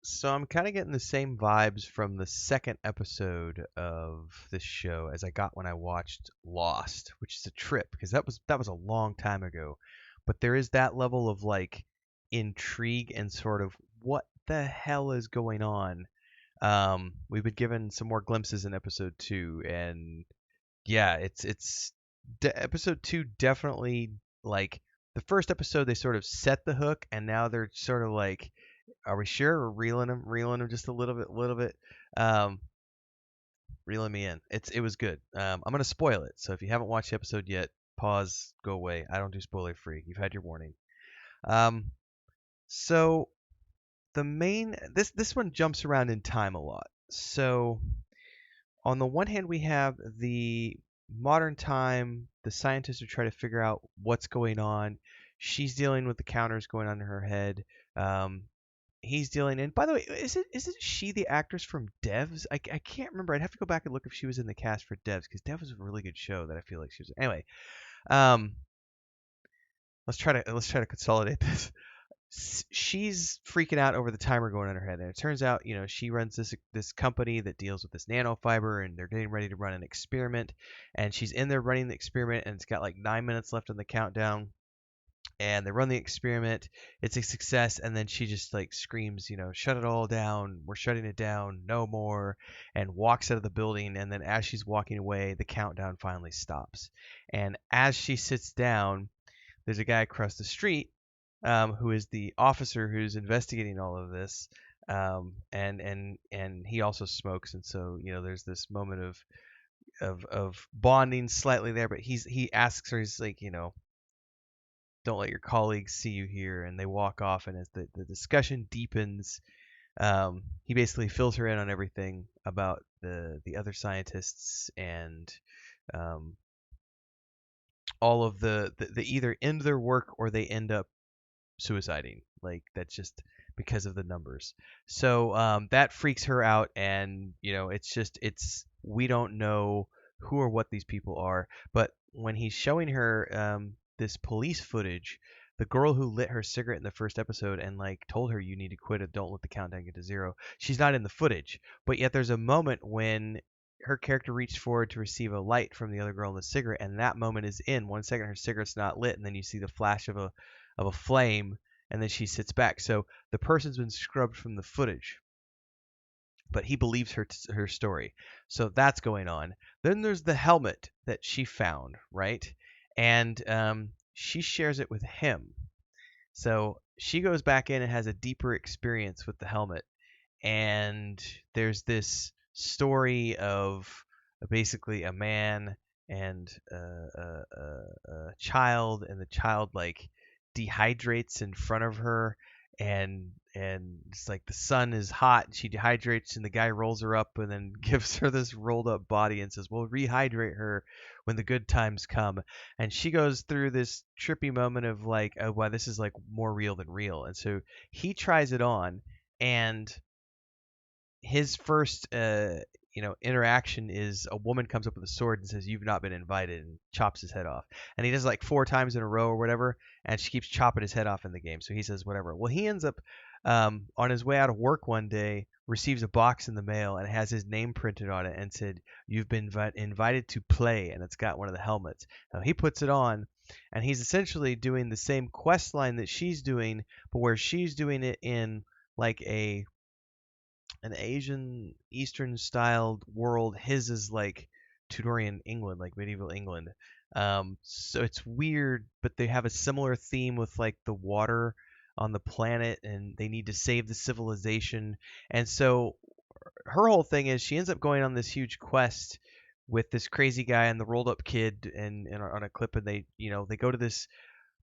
So I'm kind of getting the same vibes from the second episode of this show as I got when I watched Lost, which is a trip because that was a long time ago. But there is that level of like intrigue and sort of what the hell is going on. We've been given some more glimpses in episode 2, and yeah, episode 2 definitely, like, the first episode they sort of set the hook, and now they're sort of like, are we sure? We're reeling them just a little bit, um, reeling me in. It was good. I'm gonna spoil it, so if you haven't watched the episode yet, pause, go away. I don't do spoiler free. You've had your warning. Um, so this one jumps around in time a lot. So on the one hand, we have the modern time. The scientists are trying to figure out what's going on. She's dealing with the counters going on in her head. Um, he's dealing. And by the way, is it she the actress from Devs? I can't remember. I'd have to go back and look if she was in the cast for Devs because Devs was a really good show that I feel like she was. Anyway, um, let's try to consolidate this. She's freaking out over the timer going on her head, and it turns out, she runs this company that deals with this nanofiber, and they're getting ready to run an experiment, and she's in there running the experiment, and it's got like 9 minutes left on the countdown, and they run the experiment. It's a success, and then she just like screams, shut it all down, we're shutting it down, no more, and walks out of the building. And then as she's walking away, the countdown finally stops, and as she sits down, there's a guy across the street, who is the officer who's investigating all of this, and he also smokes, and so there's this moment of bonding slightly there. But he asks her, he's like, don't let your colleagues see you here, and they walk off. And as the discussion deepens, he basically fills her in on everything about the other scientists, and um, all of they either end their work or they end up suiciding. Like, that's just because of the numbers. So that freaks her out, and it's we don't know who or what these people are. But when he's showing her this police footage, the girl who lit her cigarette in the first episode and like told her, you need to quit it, don't let the countdown get to zero, she's not in the footage. But yet there's a moment when her character reached forward to receive a light from the other girl in the cigarette, and that moment is in 1 second. Her cigarette's not lit, and then you see the flash of a flame, and then she sits back. So the person's been scrubbed from the footage, but he believes her story. So that's going on. Then there's the helmet that she found, right? And she shares it with him. So she goes back in and has a deeper experience with the helmet, and there's this story of basically a man and a child, and the child like dehydrates in front of her, and it's like the sun is hot and she dehydrates, and the guy rolls her up and then gives her this rolled up body and says, we'll rehydrate her when the good times come. And she goes through this trippy moment of like, oh wow, this is like more real than real. And so he tries it on, and his first interaction is a woman comes up with a sword and says, you've not been invited, and chops his head off. And he does it like 4 times in a row or whatever, and she keeps chopping his head off in the game. So he says whatever. Well, he ends up on his way out of work one day, receives a box in the mail, and it has his name printed on it and said, you've been invited to play, and it's got one of the helmets. Now he puts it on, and he's essentially doing the same quest line that she's doing, but where she's doing it in like an Asian Eastern styled world. His is like Tudorian England, like medieval England. So it's weird, but they have a similar theme with like the water on the planet, and they need to save the civilization. And so her whole thing is she ends up going on this huge quest with this crazy guy and the rolled up kid, and on a clip, and they go to this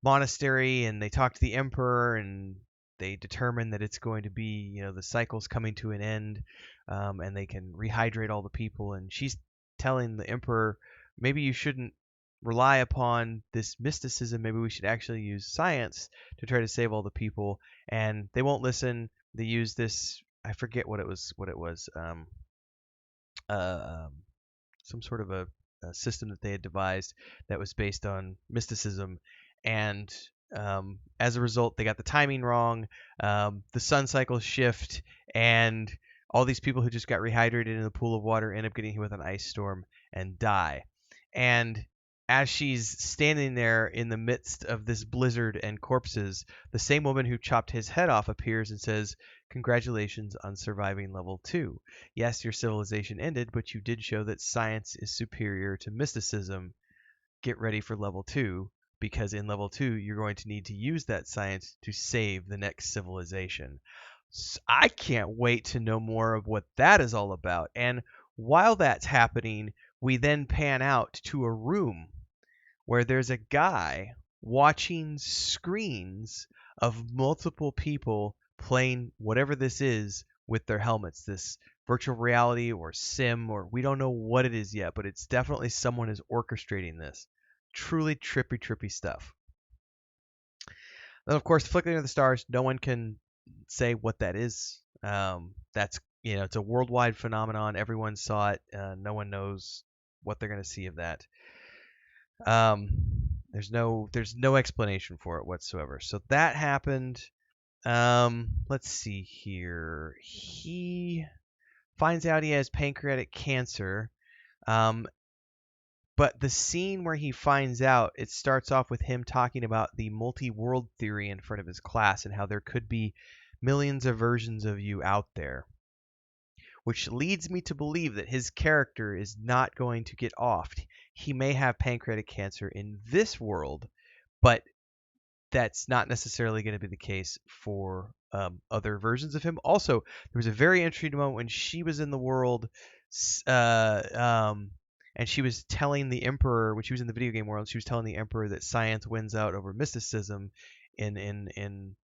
monastery, and they talk to the emperor, and they determine that it's going to be, the cycle's coming to an end, and they can rehydrate all the people. And she's telling the emperor, maybe you shouldn't rely upon this mysticism, maybe we should actually use science to try to save all the people. And they won't listen. They use this, I forget what it was, uh, um, some sort of a system that they had devised that was based on mysticism. And As a result, they got the timing wrong. The sun cycles shift, and all these people who just got rehydrated in the pool of water end up getting hit with an ice storm and die. And as she's standing there in the midst of this blizzard and corpses, the same woman who chopped his head off appears and says, "Congratulations on surviving level 2. Yes, your civilization ended, but you did show that science is superior to mysticism. Get ready for level 2, because in level 2, you're going to need to use that science to save the next civilization." I can't wait to know more of what that is all about. And while that's happening, we then pan out to a room where there's a guy watching screens of multiple people playing whatever this is with their helmets. This virtual reality or sim, or we don't know what it is yet, but it's definitely someone is orchestrating this. Truly trippy stuff. Then, of course, Flickering of the Stars, no one can say what that is. That's, it's a worldwide phenomenon. Everyone saw it. No one knows what they're going to see of that. There's no explanation for it whatsoever. So that happened. Let's see here. He finds out he has pancreatic cancer. But the scene where he finds out, it starts off with him talking about the multi-world theory in front of his class and how there could be millions of versions of you out there, which leads me to believe that his character is not going to get off. He may have pancreatic cancer in this world, but that's not necessarily going to be the case for other versions of him. Also, there was a very interesting moment when she was in the world, and she was telling the Emperor, when she was in the video game world, she was telling the Emperor that science wins out over mysticism in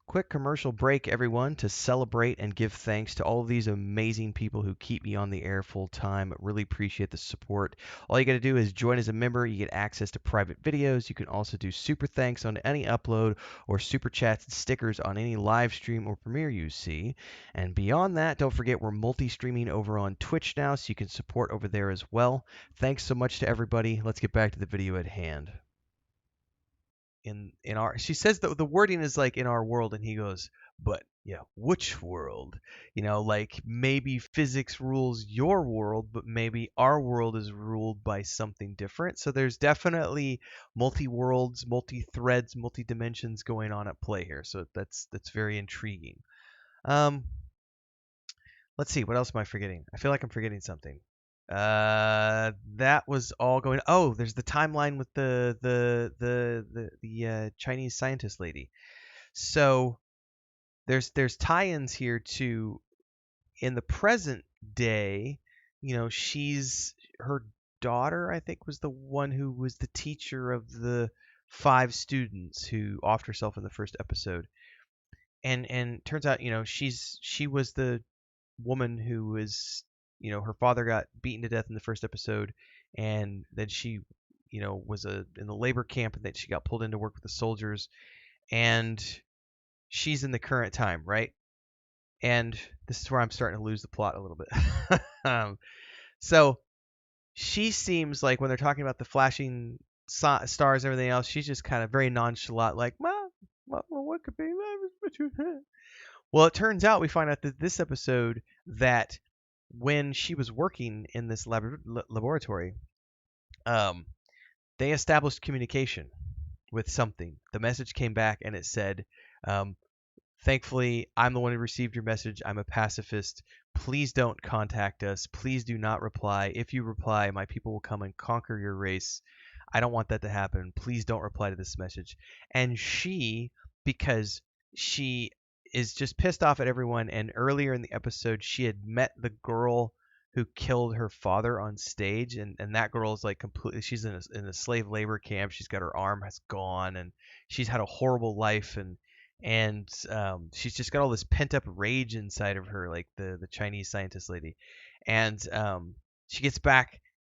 quick commercial break, everyone, to celebrate and give thanks to all of these amazing people who keep me on the air full time. Really appreciate the support. All you got to do is join as a member. You get access to private videos. You can also do super thanks on any upload or super chats and stickers on any live stream or premiere you see. And beyond that, don't forget we're multi-streaming over on Twitch now, so you can support over there as well. Thanks so much to everybody. Let's get back to the video at hand. In our, she says that the wording is like in our world, and he goes, but yeah, which world? Like maybe physics rules your world, but maybe our world is ruled by something different. So there's definitely multi-worlds, multi-threads, multi-dimensions going on at play here. So that's very intriguing. Let's see, what else am I forgetting? I feel like I'm forgetting something. That was all going. Oh, there's the timeline with the Chinese scientist lady. So there's tie-ins here to, in the present day. She's, her daughter, I think, was the one who was the teacher of the 5 students who offed herself in the first episode. And turns out, she was the woman who was, her father got beaten to death in the first episode, and then she, was in the labor camp, and then she got pulled in to work with the soldiers, and she's in the current time, right? And this is where I'm starting to lose the plot a little bit. So she seems like, when they're talking about the flashing stars and everything else, she's just kind of very nonchalant, like, well, what could be? Well, it turns out, we find out that this episode, that when she was working in this laboratory, they established communication with something. The message came back and it said, thankfully, I'm the one who received your message. I'm a pacifist. Please don't contact us. Please do not reply. If you reply, my people will come and conquer your race. I don't want that to happen. Please don't reply to this message. And she, because she is just pissed off at everyone, and earlier in the episode she had met the girl who killed her father on stage, and that girl is like completely, she's in a slave labor camp. She's got, her arm has gone, and she's had a horrible life, and she's just got all this pent up rage inside of her, like the Chinese scientist lady. And she gets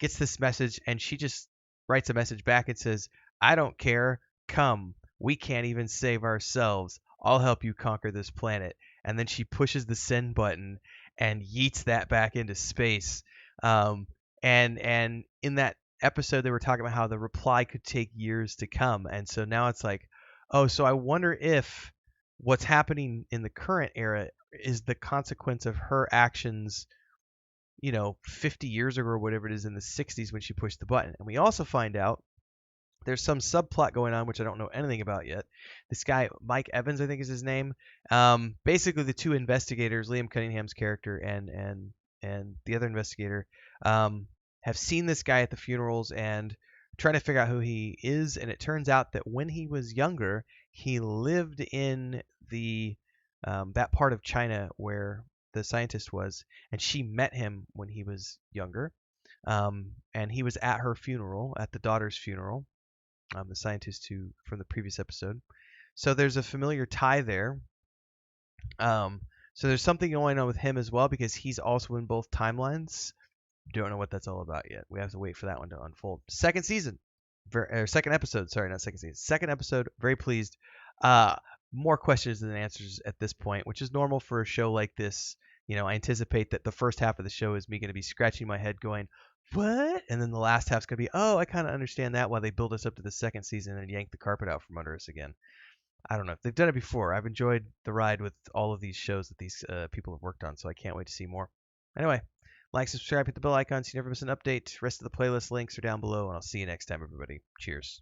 this message, and she just writes a message back and says, I don't care, come, we can't even save ourselves, I'll help you conquer this planet. And then she pushes the send button and yeets that back into space. And in that episode they were talking about how the reply could take years to come, and so now it's like, oh, so I wonder if what's happening in the current era is the consequence of her actions, 50 years ago or whatever it is in the 60s when she pushed the button. And we also find out there's some subplot going on which I don't know anything about yet. This guy, Mike Evans, I think is his name. Basically, the two investigators, Liam Cunningham's character and the other investigator, have seen this guy at the funerals and trying to figure out who he is. And it turns out that when he was younger, he lived in the that part of China where the scientist was, and she met him when he was younger. And he was at her funeral, at the daughter's funeral, the scientist who from the previous episode. So there's a familiar tie there. So there's something going on with him as well because he's also in both timelines. Don't know what that's all about yet. We have to wait for that one to unfold. Second season, second episode. Sorry, not second season. Second episode. Very pleased. More questions than answers at this point, which is normal for a show like this. I anticipate that the first half of the show is me going to be scratching my head going, what? And then the last half's going to be, oh, I kind of understand that, while they build us up to the second season and yank the carpet out from under us again. I don't know. They've done it before. I've enjoyed the ride with all of these shows that these people have worked on, so I can't wait to see more. Anyway, like, subscribe, hit the bell icon so you never miss an update. Rest of the playlist links are down below, and I'll see you next time, everybody. Cheers.